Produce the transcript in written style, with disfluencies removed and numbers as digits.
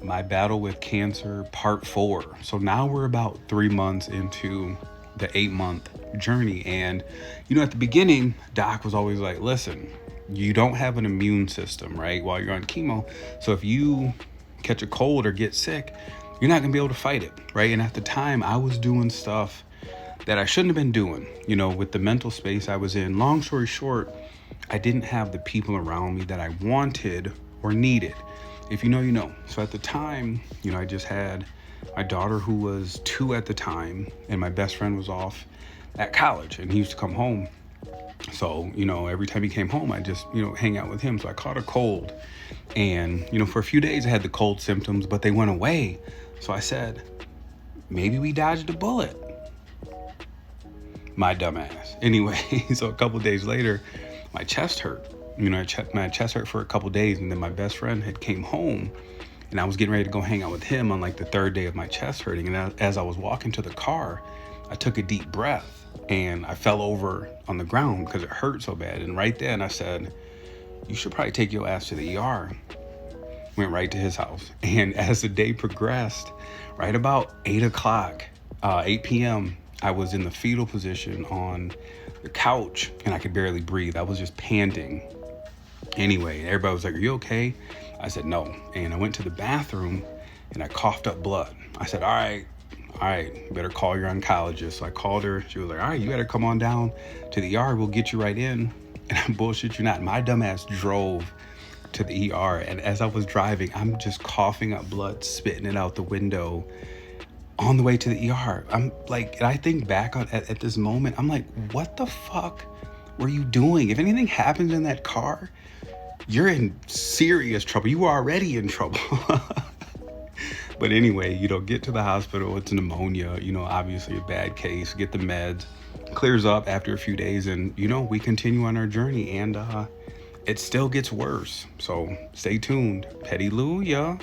My Battle with Cancer Part 4. So now we're about 3 months into the 8 month journey. And, at the beginning, Doc was always like, listen, you don't have an immune system, right, while you're on chemo. So if you catch a cold or get sick, you're not going to be able to fight it, right? And at the time, I was doing stuff that I shouldn't have been doing, with the mental space I was in. Long story short, I didn't have the people around me that I wanted or needed. If you know, you know. So at the time, I just had my daughter, who was 2 at the time, and my best friend was off at college, and he used to come home. So, every time he came home, I just, hang out with him. So I caught a cold, and, for a few days I had the cold symptoms, but they went away. So I said, maybe we dodged a bullet. My dumbass. Anyway, so a couple days later, my chest hurt. My chest hurt for a couple days, and then my best friend had came home, and I was getting ready to go hang out with him on like the third day of my chest hurting. And as I was walking to the car, I took a deep breath, and I fell over on the ground because it hurt so bad. And right then I said, you should probably take your ass to the ER. Went right to his house. And as the day progressed, right about 8 p.m., I was in the fetal position on the couch, and I could barely breathe. I was just panting. Anyway, everybody was like, are you okay? I said, no. And I went to the bathroom, and I coughed up blood. I said, all right, you better call your oncologist. So I called her. She was like, all right, you better come on down to the ER. We'll get you right in. And I bullshit you not, my dumbass drove to the ER. And as I was driving, I'm just coughing up blood, spitting it out the window on the way to the ER. I'm like, and I think back at this moment, I'm like, what the fuck were you doing? If anything happens in that car, you're in serious trouble. You were already in trouble. But anyway, get to the hospital. It's pneumonia, obviously a bad case. Get the meds. Clears up after a few days, and, we continue on our journey, and it still gets worse. So stay tuned. Petty Lou, yeah.